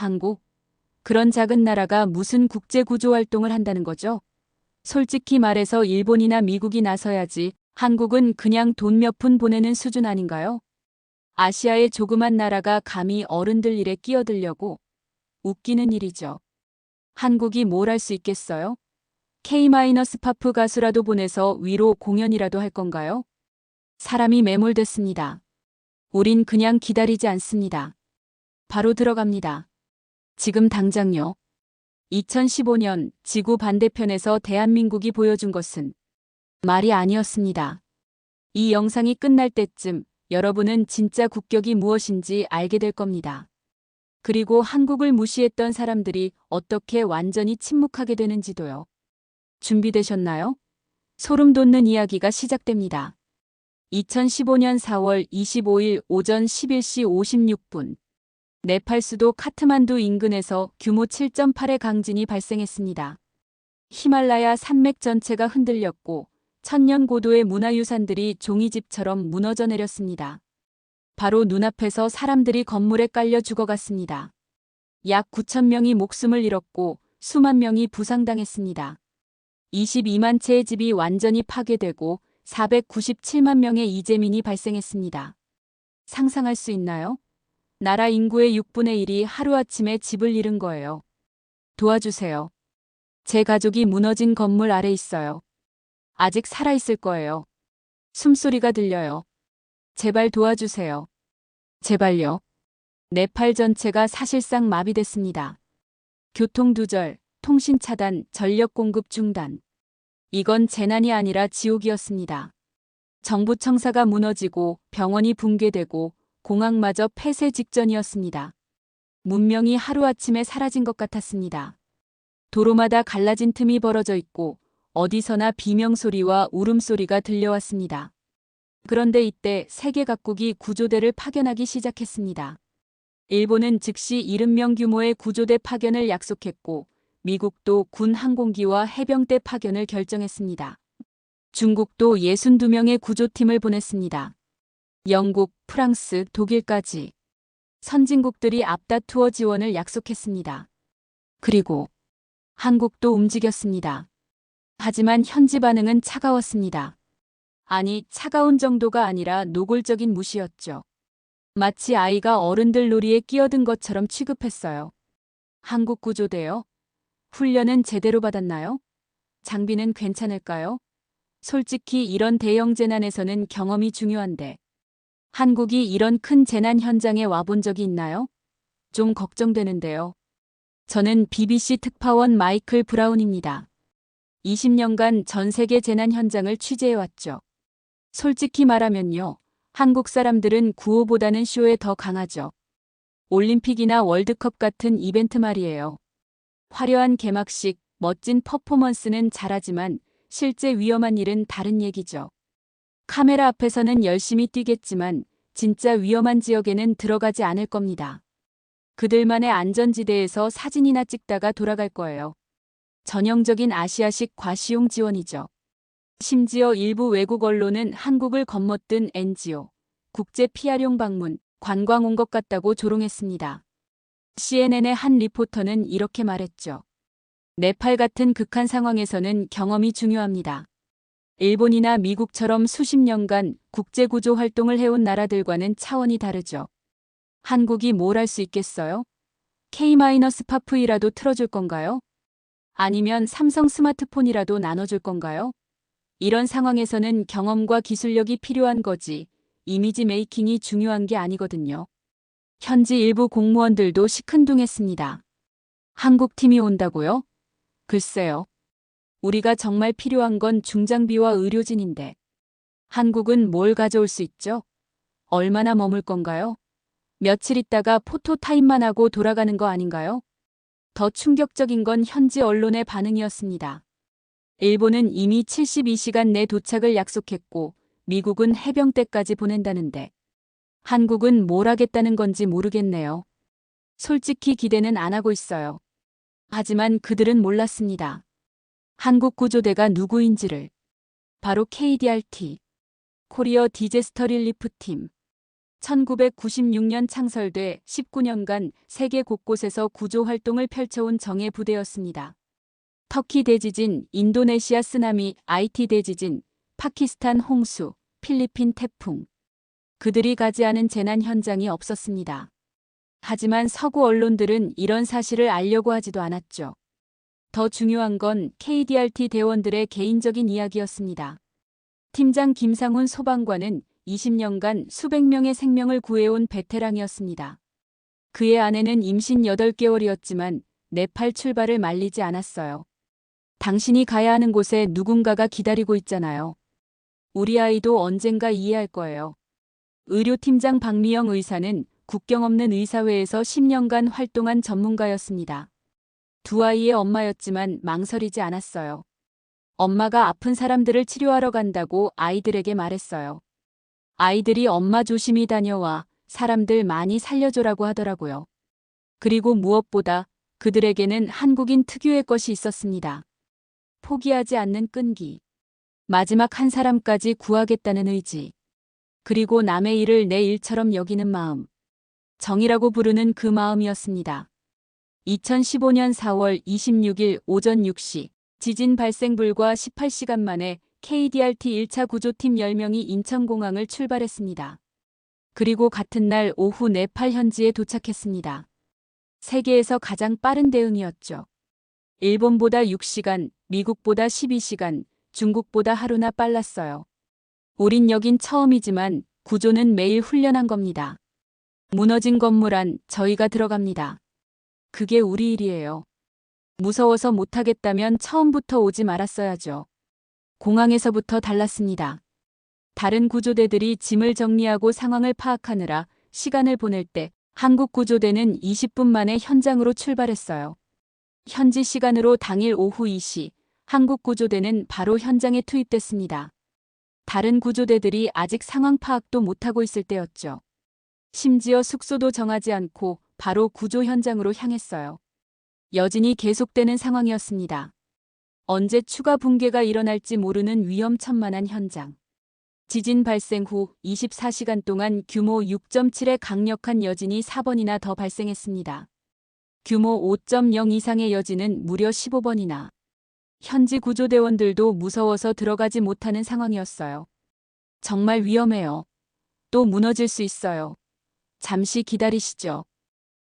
한국? 그런 작은 나라가 무슨 국제구조 활동을 한다는 거죠? 솔직히 말해서 일본이나 미국이 나서야지 한국은 그냥 돈 몇 푼 보내는 수준 아닌가요? 아시아의 조그만 나라가 감히 어른들 일에 끼어들려고 웃기는 일이죠. 한국이 뭘 할 수 있겠어요? K-파프 가수라도 보내서 위로 공연이라도 할 건가요? 사람이 매몰됐습니다. 우린 그냥 기다리지 않습니다. 바로 들어갑니다. 지금 당장요. 2015년 지구 반대편에서 대한민국이 보여준 것은 말이 아니었습니다. 이 영상이 끝날 때쯤 여러분은 진짜 국격이 무엇인지 알게 될 겁니다. 그리고 한국을 무시했던 사람들이 어떻게 완전히 침묵하게 되는지도요. 준비되셨나요? 소름 돋는 이야기가 시작됩니다. 2015년 4월 25일 오전 11시 56분. 네팔 수도 카트만두 인근에서 규모 7.8의 강진이 발생했습니다. 히말라야 산맥 전체가 흔들렸고 천년 고도의 문화유산들이 종이집처럼 무너져 내렸습니다. 바로 눈앞에서 사람들이 건물에 깔려 죽어갔습니다. 약 9천 명이 목숨을 잃었고 수만 명이 부상당했습니다. 22만 채의 집이 완전히 파괴되고 497만 명의 이재민이 발생했습니다. 상상할 수 있나요? 나라 인구의 6분의 1이 하루아침에 집을 잃은 거예요. 도와주세요. 제 가족이 무너진 건물 아래 있어요. 아직 살아있을 거예요. 숨소리가 들려요. 제발 도와주세요. 제발요. 네팔 전체가 사실상 마비됐습니다. 교통 두절, 통신 차단, 전력 공급 중단. 이건 재난이 아니라 지옥이었습니다. 정부 청사가 무너지고 병원이 붕괴되고 공항마저 폐쇄 직전이었습니다. 문명이 하루아침에 사라진 것 같았습니다. 도로마다 갈라진 틈이 벌어져 있고 어디서나 비명소리와 울음소리가 들려왔습니다. 그런데 이때 세계 각국이 구조대를 파견하기 시작했습니다. 일본은 즉시 70명 규모의 구조대 파견을 약속했고 미국도 군 항공기와 해병대 파견을 결정했습니다. 중국도 62명의 구조팀을 보냈습니다. 영국, 프랑스, 독일까지 선진국들이 앞다투어 지원을 약속했습니다. 그리고 한국도 움직였습니다. 하지만 현지 반응은 차가웠습니다. 아니, 차가운 정도가 아니라 노골적인 무시였죠. 마치 아이가 어른들 놀이에 끼어든 것처럼 취급했어요. 한국 구조대요? 훈련은 제대로 받았나요? 장비는 괜찮을까요? 솔직히 이런 대형 재난에서는 경험이 중요한데 한국이 이런 큰 재난 현장에 와본 적이 있나요? 좀 걱정되는데요. 저는 BBC 특파원 마이클 브라운입니다. 20년간 전 세계 재난 현장을 취재해왔죠. 솔직히 말하면요. 한국 사람들은 구호보다는 쇼에 더 강하죠. 올림픽이나 월드컵 같은 이벤트 말이에요. 화려한 개막식, 멋진 퍼포먼스는 잘하지만 실제 위험한 일은 다른 얘기죠. 카메라 앞에서는 열심히 뛰겠지만 진짜 위험한 지역에는 들어가지 않을 겁니다. 그들만의 안전지대에서 사진이나 찍다가 돌아갈 거예요. 전형적인 아시아식 과시용 지원이죠. 심지어 일부 외국 언론은 한국을 겁먹든 NGO, 국제 PR용 방문, 관광 온 것 같다고 조롱했습니다. CNN의 한 리포터는 이렇게 말했죠. 네팔 같은 극한 상황에서는 경험이 중요합니다. 일본이나 미국처럼 수십 년간 국제구조 활동을 해온 나라들과는 차원이 다르죠. 한국이 뭘 할 수 있겠어요? K-파프이라도 틀어줄 건가요? 아니면 삼성 스마트폰이라도 나눠줄 건가요? 이런 상황에서는 경험과 기술력이 필요한 거지 이미지 메이킹이 중요한 게 아니거든요. 현지 일부 공무원들도 시큰둥했습니다. 한국 팀이 온다고요? 글쎄요. 우리가 정말 필요한 건 중장비와 의료진인데 한국은 뭘 가져올 수 있죠? 얼마나 머물 건가요? 며칠 있다가 포토타임만 하고 돌아가는 거 아닌가요? 더 충격적인 건 현지 언론의 반응이었습니다. 일본은 이미 72시간 내 도착을 약속했고 미국은 해병대까지 보낸다는데 한국은 뭘 하겠다는 건지 모르겠네요. 솔직히 기대는 안 하고 있어요. 하지만 그들은 몰랐습니다. 한국 구조대가 누구인지를. 바로 KDRT, 코리어 디제스터 릴리프 팀. 1996년 창설돼 19년간 세계 곳곳에서 구조 활동을 펼쳐온 정예 부대였습니다. 터키 대지진, 인도네시아 쓰나미, IT 대지진, 파키스탄 홍수, 필리핀 태풍. 그들이 가지 않은 재난 현장이 없었습니다. 하지만 서구 언론들은 이런 사실을 알려고 하지도 않았죠. 더 중요한 건 KDRT 대원들의 개인적인 이야기였습니다. 팀장 김상훈 소방관은 20년간 수백 명의 생명을 구해온 베테랑이었습니다. 그의 아내는 임신 8개월이었지만 네팔 출발을 말리지 않았어요. 당신이 가야 하는 곳에 누군가가 기다리고 있잖아요. 우리 아이도 언젠가 이해할 거예요. 의료팀장 박미영 의사는 국경 없는 의사회에서 10년간 활동한 전문가였습니다. 두 아이의 엄마였지만 망설이지 않았어요. 엄마가 아픈 사람들을 치료하러 간다고 아이들에게 말했어요. 아이들이 엄마 조심히 다녀와, 사람들 많이 살려줘라고 하더라고요. 그리고 무엇보다 그들에게는 한국인 특유의 것이 있었습니다. 포기하지 않는 끈기. 마지막 한 사람까지 구하겠다는 의지. 그리고 남의 일을 내 일처럼 여기는 마음. 정이라고 부르는 그 마음이었습니다. 2015년 4월 26일 오전 6시 지진 발생 불과 18시간 만에 KDRT 1차 구조팀 10명이 인천공항을 출발했습니다. 그리고 같은 날 오후 네팔 현지에 도착했습니다. 세계에서 가장 빠른 대응이었죠. 일본보다 6시간, 미국보다 12시간, 중국보다 하루나 빨랐어요. 우린 여긴 처음이지만 구조는 매일 훈련한 겁니다. 무너진 건물 안 저희가 들어갑니다. 그게 우리 일이에요. 무서워서 못하겠다면 처음부터 오지 말았어야죠. 공항에서부터 달랐습니다. 다른 구조대들이 짐을 정리하고 상황을 파악하느라 시간을 보낼 때 한국 구조대는 20분 만에 현장으로 출발했어요. 현지 시간으로 당일 오후 2시 한국 구조대는 바로 현장에 투입됐습니다. 다른 구조대들이 아직 상황 파악도 못하고 있을 때였죠. 심지어 숙소도 정하지 않고 바로 구조 현장으로 향했어요. 여진이 계속되는 상황이었습니다. 언제 추가 붕괴가 일어날지 모르는 위험천만한 현장. 지진 발생 후 24시간 동안 규모 6.7의 강력한 여진이 4번이나 더 발생했습니다. 규모 5.0 이상의 여진은 무려 15번이나. 현지 구조대원들도 무서워서 들어가지 못하는 상황이었어요. 정말 위험해요. 또 무너질 수 있어요. 잠시 기다리시죠.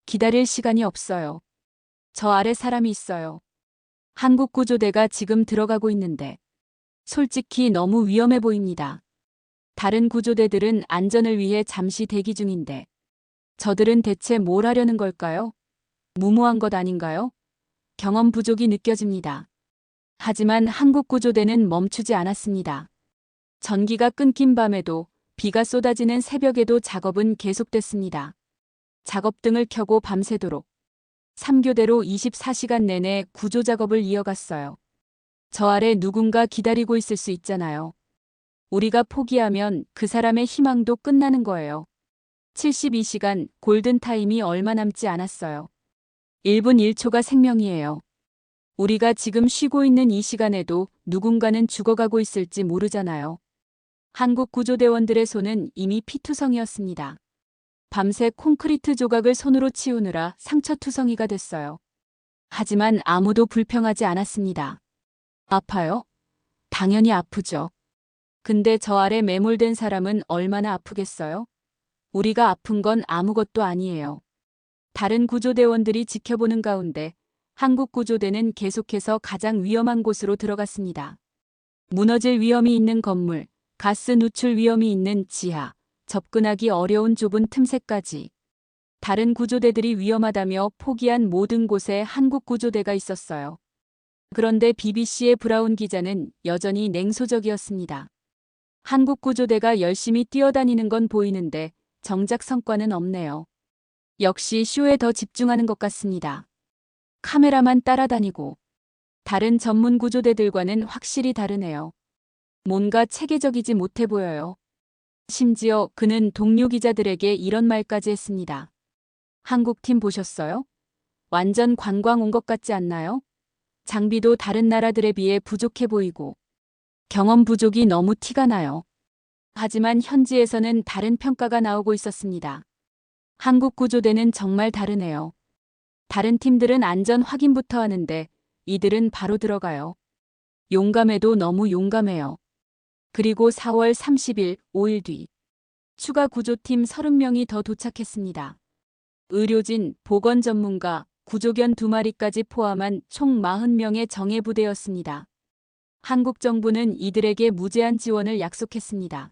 기다릴 시간이 없어요. 저 아래 사람이 있어요. 한국 구조대가 지금 들어가고 있는데 솔직히 너무 위험해 보입니다. 다른 구조대들은 안전을 위해 잠시 대기 중인데 저들은 대체 뭘 하려는 걸까요? 무모한 것 아닌가요? 경험 부족이 느껴집니다. 하지만 한국 구조대는 멈추지 않았습니다. 전기가 끊긴 밤에도 비가 쏟아지는 새벽에도 작업은 계속됐습니다. 작업등을 켜고 밤새도록 3교대로 24시간 내내 구조 작업을 이어갔어요. 저 아래 누군가 기다리고 있을 수 있잖아요. 우리가 포기하면 그 사람의 희망도 끝나는 거예요. 72시간 골든타임이 얼마 남지 않았어요. 1분 1초가 생명이에요. 우리가 지금 쉬고 있는 이 시간에도 누군가는 죽어가고 있을지 모르잖아요. 한국 구조대원들의 손은 이미 피투성이었습니다. 밤새 콘크리트 조각을 손으로 치우느라 상처투성이가 됐어요. 하지만 아무도 불평하지 않았습니다. 아파요? 당연히 아프죠. 근데 저 아래 매몰된 사람은 얼마나 아프겠어요? 우리가 아픈 건 아무것도 아니에요. 다른 구조대원들이 지켜보는 가운데 한국 구조대는 계속해서 가장 위험한 곳으로 들어갔습니다. 무너질 위험이 있는 건물, 가스 누출 위험이 있는 지하, 접근하기 어려운 좁은 틈새까지. 다른 구조대들이 위험하다며 포기한 모든 곳에 한국 구조대가 있었어요. 그런데 BBC의 브라운 기자는 여전히 냉소적이었습니다. 한국 구조대가 열심히 뛰어다니는 건 보이는데 정작 성과는 없네요. 역시 쇼에 더 집중하는 것 같습니다. 카메라만 따라다니고. 다른 전문 구조대들과는 확실히 다르네요. 뭔가 체계적이지 못해 보여요. 심지어 그는 동료 기자들에게 이런 말까지 했습니다. 한국 팀 보셨어요? 완전 관광 온 것 같지 않나요? 장비도 다른 나라들에 비해 부족해 보이고 경험 부족이 너무 티가 나요. 하지만 현지에서는 다른 평가가 나오고 있었습니다. 한국 구조대는 정말 다르네요. 다른 팀들은 안전 확인부터 하는데 이들은 바로 들어가요. 용감해도 너무 용감해요. 그리고 4월 30일, 5일 뒤 추가 구조팀 30명이 더 도착했습니다. 의료진, 보건 전문가, 구조견 2마리까지 포함한 총 40명의 정예부대였습니다. 한국 정부는 이들에게 무제한 지원을 약속했습니다.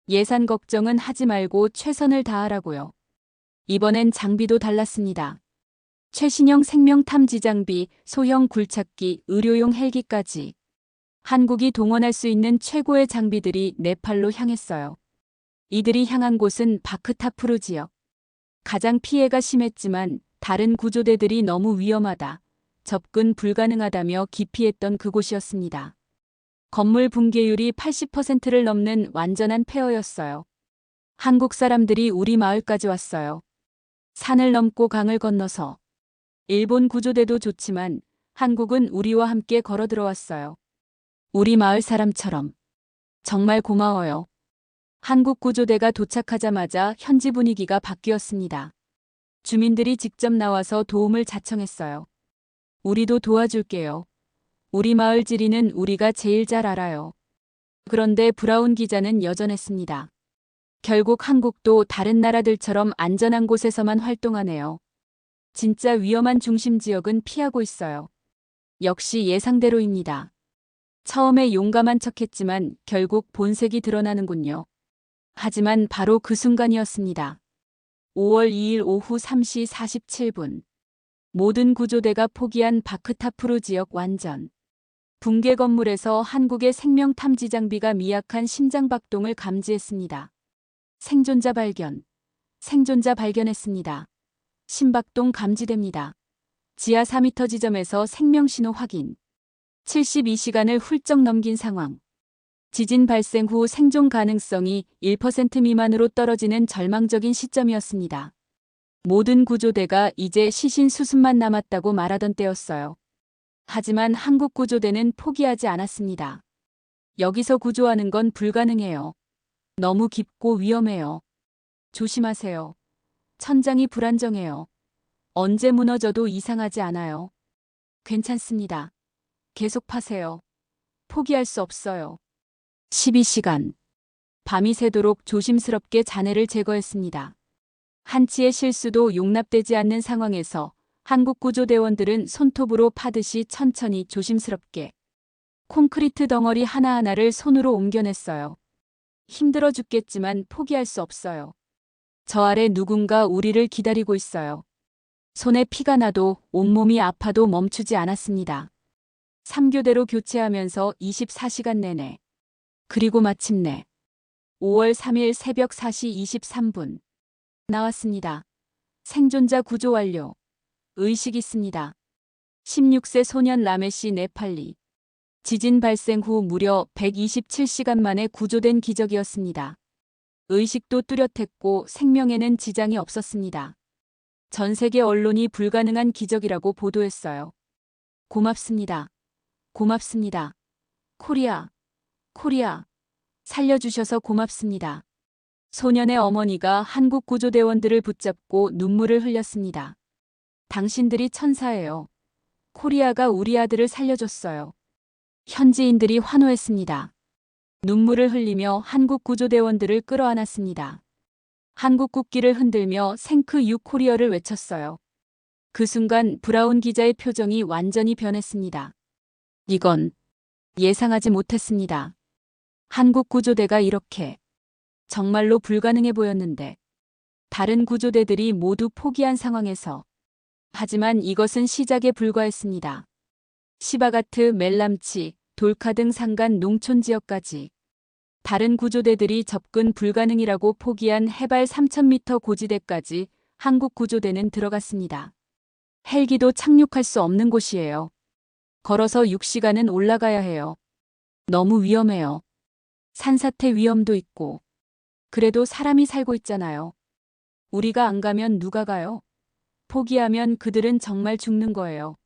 예산 걱정은 하지 말고 최선을 다하라고요. 이번엔 장비도 달랐습니다. 최신형 생명 탐지 장비, 소형 굴착기, 의료용 헬기까지 한국이 동원할 수 있는 최고의 장비들이 네팔로 향했어요. 이들이 향한 곳은 바크타프루 지역. 가장 피해가 심했지만 다른 구조대들이 너무 위험하다, 접근 불가능하다며 기피했던 그곳이었습니다. 건물 붕괴율이 80%를 넘는 완전한 폐허였어요. 한국 사람들이 우리 마을까지 왔어요. 산을 넘고 강을 건너서. 일본 구조대도 좋지만 한국은 우리와 함께 걸어 들어왔어요. 우리 마을 사람처럼. 정말 고마워요. 한국 구조대가 도착하자마자 현지 분위기가 바뀌었습니다. 주민들이 직접 나와서 도움을 자청했어요. 우리도 도와줄게요. 우리 마을 지리는 우리가 제일 잘 알아요. 그런데 브라운 기자는 여전했습니다. 결국 한국도 다른 나라들처럼 안전한 곳에서만 활동하네요. 진짜 위험한 중심 지역은 피하고 있어요. 역시 예상대로입니다. 처음에 용감한 척했지만 결국 본색이 드러나는군요. 하지만 바로 그 순간이었습니다. 5월 2일 오후 3시 47분. 모든 구조대가 포기한 바크타프루 지역 완전. 붕괴 건물에서 한국의 생명 탐지 장비가 미약한 심장 박동을 감지했습니다. 생존자 발견. 생존자 발견했습니다. 심박동 감지됩니다. 지하 4m 지점에서 생명 신호 확인. 72시간을 훌쩍 넘긴 상황. 지진 발생 후 생존 가능성이 1% 미만으로 떨어지는 절망적인 시점이었습니다. 모든 구조대가 이제 시신수습만 남았다고 말하던 때였어요. 하지만 한국 구조대는 포기하지 않았습니다. 여기서 구조하는 건 불가능해요. 너무 깊고 위험해요. 조심하세요. 천장이 불안정해요. 언제 무너져도 이상하지 않아요. 괜찮습니다. 계속 파세요. 포기할 수 없어요. 12시간. 밤이 새도록 조심스럽게 잔해를 제거했습니다. 한치의 실수도 용납되지 않는 상황에서 한국 구조대원들은 손톱으로 파듯이 천천히 조심스럽게 콘크리트 덩어리 하나하나를 손으로 옮겨냈어요. 힘들어 죽겠지만 포기할 수 없어요. 저 아래 누군가 우리를 기다리고 있어요. 손에 피가 나도 온몸이 아파도 멈추지 않았습니다. 3교대로 교체하면서 24시간 내내. 그리고 마침내 5월 3일 새벽 4시 23분. 나왔습니다. 생존자 구조 완료. 의식 있습니다. 16세 소년 라메시 네팔리. 지진 발생 후 무려 127시간 만에 구조된 기적이었습니다. 의식도 뚜렷했고 생명에는 지장이 없었습니다. 전 세계 언론이 불가능한 기적이라고 보도했어요. 고맙습니다. 고맙습니다. 코리아, 코리아. 살려주셔서 고맙습니다. 소년의 어머니가 한국 구조대원들을 붙잡고 눈물을 흘렸습니다. 당신들이 천사예요. 코리아가 우리 아들을 살려줬어요. 현지인들이 환호했습니다. 눈물을 흘리며 한국 구조대원들을 끌어안았습니다. 한국 국기를 흔들며 생크 유 코리어를 외쳤어요. 그 순간 브라운 기자의 표정이 완전히 변했습니다. 이건 예상하지 못했습니다. 한국 구조대가 이렇게 정말로 불가능해 보였는데 다른 구조대들이 모두 포기한 상황에서 하지만 이것은 시작에 불과했습니다. 시바가트, 멜람치, 돌카 등 산간 농촌 지역까지 다른 구조대들이 접근 불가능이라고 포기한 해발 3,000m 고지대까지 한국 구조대는 들어갔습니다. 헬기도 착륙할 수 없는 곳이에요. 걸어서 6시간은 올라가야 해요. 너무 위험해요. 산사태 위험도 있고. 그래도 사람이 살고 있잖아요. 우리가 안 가면 누가 가요? 포기하면 그들은 정말 죽는 거예요.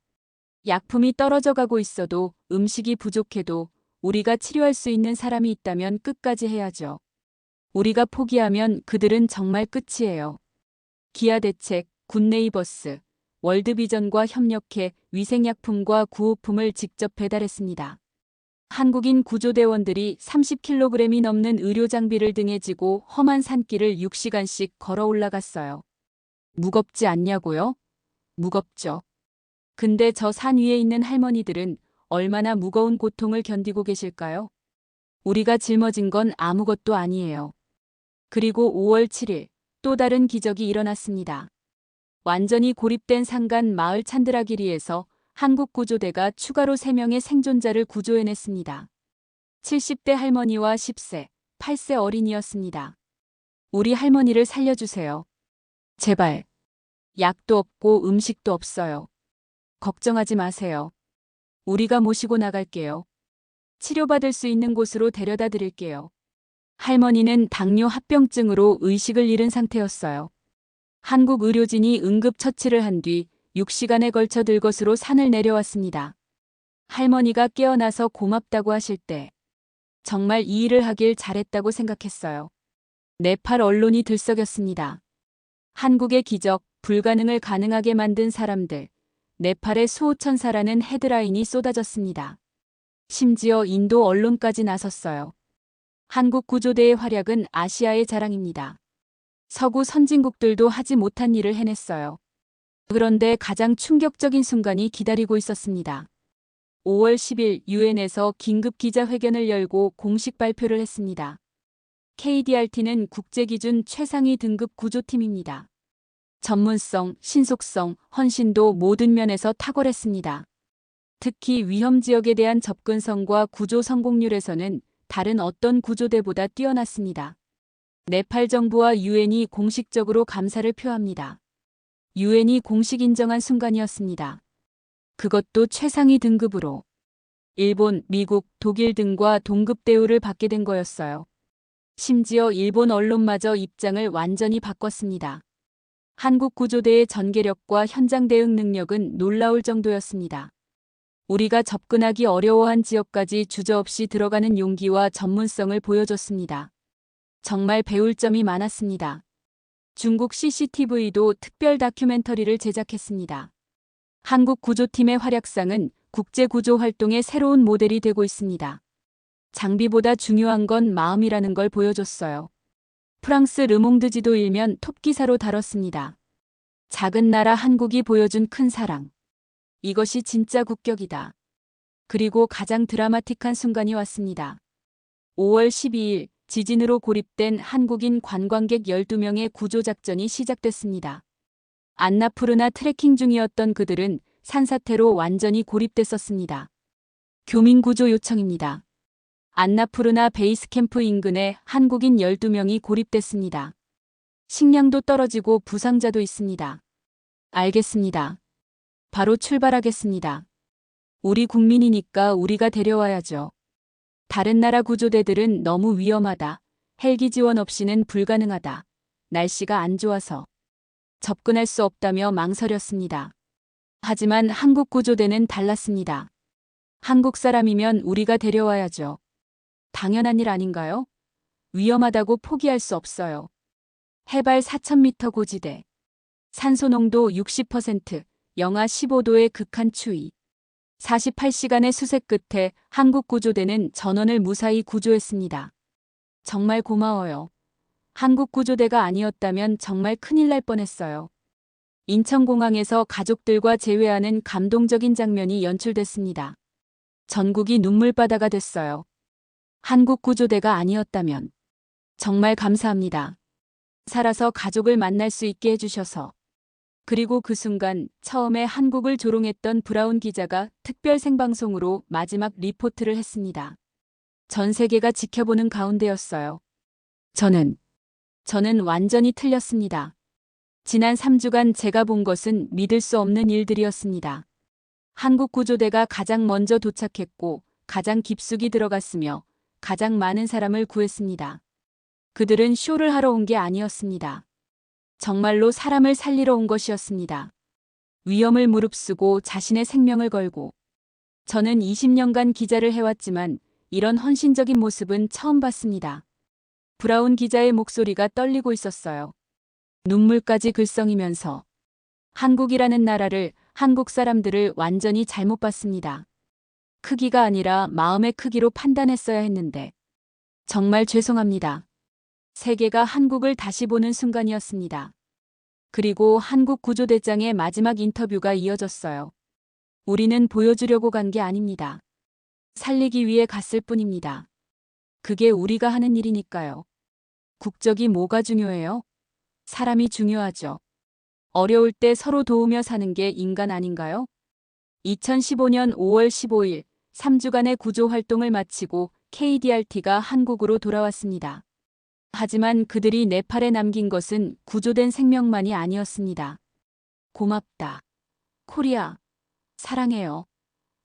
약품이 떨어져 가고 있어도 음식이 부족해도 우리가 치료할 수 있는 사람이 있다면 끝까지 해야죠. 우리가 포기하면 그들은 정말 끝이에요. 기아대책, 굿네이버스, 월드비전과 협력해 위생약품과 구호품을 직접 배달했습니다. 한국인 구조대원들이 30kg이 넘는 의료장비를 등에 지고 험한 산길을 6시간씩 걸어 올라갔어요. 무겁지 않냐고요? 무겁죠. 근데 저 산 위에 있는 할머니들은 얼마나 무거운 고통을 견디고 계실까요? 우리가 짊어진 건 아무것도 아니에요. 그리고 5월 7일 또 다른 기적이 일어났습니다. 완전히 고립된 산간 마을 찬드라기리에서 한국 구조대가 추가로 3명의 생존자를 구조해냈습니다. 70대 할머니와 10세, 8세 어린이였습니다. 우리 할머니를 살려주세요. 제발. 약도 없고 음식도 없어요. 걱정하지 마세요. 우리가 모시고 나갈게요. 치료받을 수 있는 곳으로 데려다 드릴게요. 할머니는 당뇨 합병증으로 의식을 잃은 상태였어요. 한국 의료진이 응급처치를 한 뒤 6시간에 걸쳐 들것으로 산을 내려왔습니다. 할머니가 깨어나서 고맙다고 하실 때 정말 이 일을 하길 잘했다고 생각했어요. 네팔 언론이 들썩였습니다. 한국의 기적, 불가능을 가능하게 만든 사람들, 네팔의 수호천사라는 헤드라인이 쏟아졌습니다. 심지어 인도 언론까지 나섰어요. 한국 구조대의 활약은 아시아의 자랑입니다. 서구 선진국들도 하지 못한 일을 해냈어요. 그런데 가장 충격적인 순간이 기다리고 있었습니다. 5월 10일 유엔에서 긴급 기자회견을 열고 공식 발표를 했습니다. KDRT는 국제기준 최상위 등급 구조팀입니다. 전문성, 신속성, 헌신도 모든 면에서 탁월했습니다. 특히 위험 지역에 대한 접근성과 구조 성공률에서는 다른 어떤 구조대보다 뛰어났습니다. 네팔 정부와 유엔이 공식적으로 감사를 표합니다. 유엔이 공식 인정한 순간이었습니다. 그것도 최상위 등급으로. 일본, 미국, 독일 등과 동급 대우를 받게 된 거였어요. 심지어 일본 언론마저 입장을 완전히 바꿨습니다. 한국 구조대의 전개력과 현장 대응 능력은 놀라울 정도였습니다. 우리가 접근하기 어려워한 지역까지 주저없이 들어가는 용기와 전문성을 보여줬습니다. 정말 배울 점이 많았습니다. 중국 CCTV도 특별 다큐멘터리를 제작했습니다. 한국 구조팀의 활약상은 국제구조 활동의 새로운 모델이 되고 있습니다. 장비보다 중요한 건 마음이라는 걸 보여줬어요. 프랑스 르몽드 지도 일면 톱기사로 다뤘습니다. 작은 나라 한국이 보여준 큰 사랑. 이것이 진짜 국격이다. 그리고 가장 드라마틱한 순간이 왔습니다. 5월 12일 지진으로 고립된 한국인 관광객 12명의 구조작전이 시작됐습니다. 안나푸르나 트레킹 중이었던 그들은 산사태로 완전히 고립됐었습니다. 교민구조 요청입니다. 안나푸르나 베이스캠프 인근에 한국인 12명이 고립됐습니다. 식량도 떨어지고 부상자도 있습니다. 알겠습니다. 바로 출발하겠습니다. 우리 국민이니까 우리가 데려와야죠. 다른 나라 구조대들은 너무 위험하다. 헬기 지원 없이는 불가능하다. 날씨가 안 좋아서. 접근할 수 없다며 망설였습니다. 하지만 한국 구조대는 달랐습니다. 한국 사람이면 우리가 데려와야죠. 당연한 일 아닌가요? 위험하다고 포기할 수 없어요. 해발 4,000m 고지대. 산소 농도 60%, 영하 15도의 극한 추위. 48시간의 수색 끝에 한국 구조대는 전원을 무사히 구조했습니다. 정말 고마워요. 한국 구조대가 아니었다면 정말 큰일 날 뻔했어요. 인천공항에서 가족들과 재회하는 감동적인 장면이 연출됐습니다. 전국이 눈물바다가 됐어요. 한국 구조대가 아니었다면. 정말 감사합니다. 살아서 가족을 만날 수 있게 해주셔서. 그리고 그 순간 처음에 한국을 조롱했던 브라운 기자가 특별 생방송으로 마지막 리포트를 했습니다. 전 세계가 지켜보는 가운데였어요. 저는 완전히 틀렸습니다. 지난 3주간 제가 본 것은 믿을 수 없는 일들이었습니다. 한국 구조대가 가장 먼저 도착했고 가장 깊숙이 들어갔으며 가장 많은 사람을 구했습니다. 그들은 쇼를 하러 온 게 아니었습니다. 정말로 사람을 살리러 온 것이었습니다. 위험을 무릅쓰고 자신의 생명을 걸고. 저는 20년간 기자를 해왔지만 이런 헌신적인 모습은 처음 봤습니다. 브라운 기자의 목소리가 떨리고 있었어요. 눈물까지 글썽이면서 한국이라는 나라를, 한국 사람들을 완전히 잘못 봤습니다. 크기가 아니라 마음의 크기로 판단했어야 했는데. 정말 죄송합니다. 세계가 한국을 다시 보는 순간이었습니다. 그리고 한국 구조대장의 마지막 인터뷰가 이어졌어요. 우리는 보여주려고 간 게 아닙니다. 살리기 위해 갔을 뿐입니다. 그게 우리가 하는 일이니까요. 국적이 뭐가 중요해요? 사람이 중요하죠. 어려울 때 서로 도우며 사는 게 인간 아닌가요? 2015년 5월 15일 3주간의 구조 활동을 마치고 KDRT가 한국으로 돌아왔습니다. 하지만 그들이 네팔에 남긴 것은 구조된 생명만이 아니었습니다. 고맙다. 코리아. 사랑해요.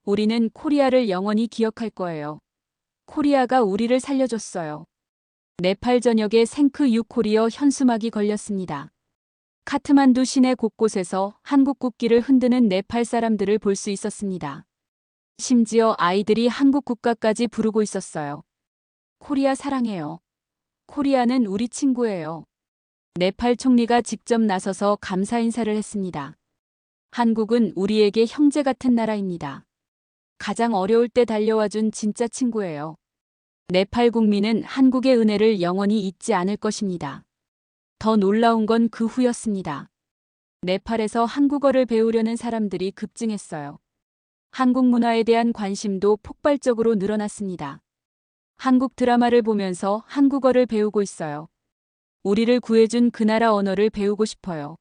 우리는 코리아를 영원히 기억할 거예요. 코리아가 우리를 살려줬어요. 네팔 전역에 생크 유코리어 현수막이 걸렸습니다. 카트만두 시내 곳곳에서 한국 국기를 흔드는 네팔 사람들을 볼 수 있었습니다. 심지어 아이들이 한국 국가까지 부르고 있었어요. 코리아 사랑해요. 코리아는 우리 친구예요. 네팔 총리가 직접 나서서 감사 인사를 했습니다. 한국은 우리에게 형제 같은 나라입니다. 가장 어려울 때 달려와준 진짜 친구예요. 네팔 국민은 한국의 은혜를 영원히 잊지 않을 것입니다. 더 놀라운 건 그 후였습니다. 네팔에서 한국어를 배우려는 사람들이 급증했어요. 한국 문화에 대한 관심도 폭발적으로 늘어났습니다. 한국 드라마를 보면서 한국어를 배우고 있어요. 우리를 구해준 그 나라 언어를 배우고 싶어요.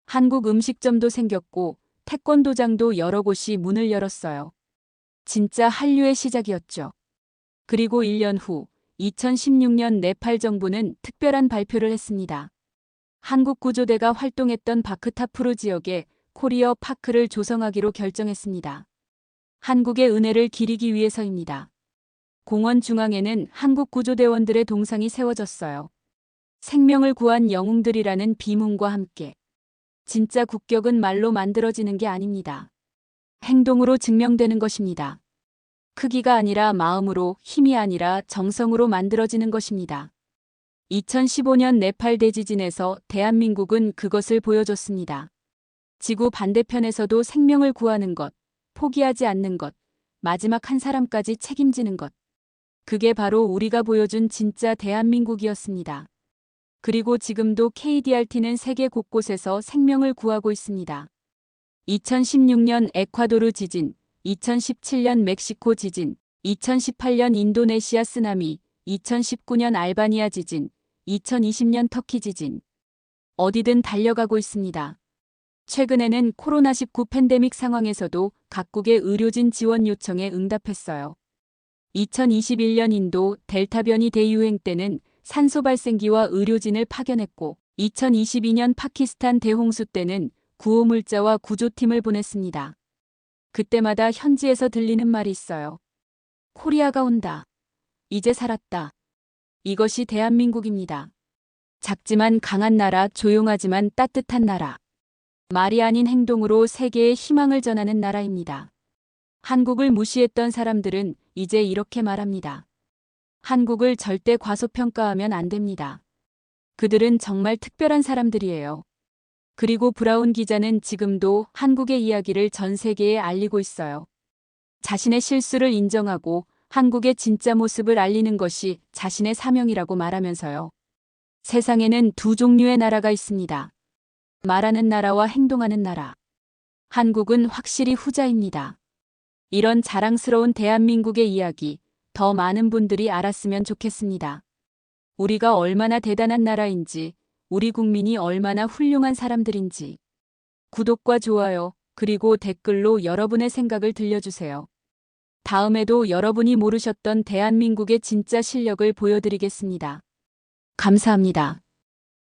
한국 음식점도 생겼고 태권도장도 여러 곳이 문을 열었어요. 진짜 한류의 시작이었죠. 그리고 1년 후 2016년 네팔 정부는 특별한 발표를 했습니다. 한국 구조대가 활동했던 바크타프루 지역에 코리어 파크를 조성하기로 결정했습니다. 한국의 은혜를 기리기 위해서입니다. 공원 중앙에는 한국 구조대원들의 동상이 세워졌어요. 생명을 구한 영웅들이라는 비문과 함께. 진짜 국격은 말로 만들어지는 게 아닙니다. 행동으로 증명되는 것입니다. 크기가 아니라 마음으로, 힘이 아니라 정성으로 만들어지는 것입니다. 2015년 네팔 대지진에서 대한민국은 그것을 보여줬습니다. 지구 반대편에서도 생명을 구하는 것, 포기하지 않는 것, 마지막 한 사람까지 책임지는 것. 그게 바로 우리가 보여준 진짜 대한민국이었습니다. 그리고 지금도 KDRT는 세계 곳곳에서 생명을 구하고 있습니다. 2016년 에콰도르 지진, 2017년 멕시코 지진, 2018년 인도네시아 쓰나미, 2019년 알바니아 지진, 2020년 터키 지진. 어디든 달려가고 있습니다. 최근에는 코로나19 팬데믹 상황에서도 각국의 의료진 지원 요청에 응답했어요. 2021년 인도 델타 변이 대유행 때는 산소 발생기와 의료진을 파견했고 2022년 파키스탄 대홍수 때는 구호물자와 구조팀을 보냈습니다. 그때마다 현지에서 들리는 말이 있어요. 코리아가 온다. 이제 살았다. 이것이 대한민국입니다. 작지만 강한 나라, 조용하지만 따뜻한 나라. 말이 아닌 행동으로 세계에 희망을 전하는 나라입니다. 한국을 무시했던 사람들은 이제 이렇게 말합니다. 한국을 절대 과소평가하면 안 됩니다. 그들은 정말 특별한 사람들이에요. 그리고 브라운 기자는 지금도 한국의 이야기를 전 세계에 알리고 있어요. 자신의 실수를 인정하고 한국의 진짜 모습을 알리는 것이 자신의 사명이라고 말하면서요. 세상에는 두 종류의 나라가 있습니다. 말하는 나라와 행동하는 나라. 한국은 확실히 후자입니다. 이런 자랑스러운 대한민국의 이야기, 더 많은 분들이 알았으면 좋겠습니다. 우리가 얼마나 대단한 나라인지, 우리 국민이 얼마나 훌륭한 사람들인지. 구독과 좋아요, 그리고 댓글로 여러분의 생각을 들려주세요. 다음에도 여러분이 모르셨던 대한민국의 진짜 실력을 보여드리겠습니다. 감사합니다.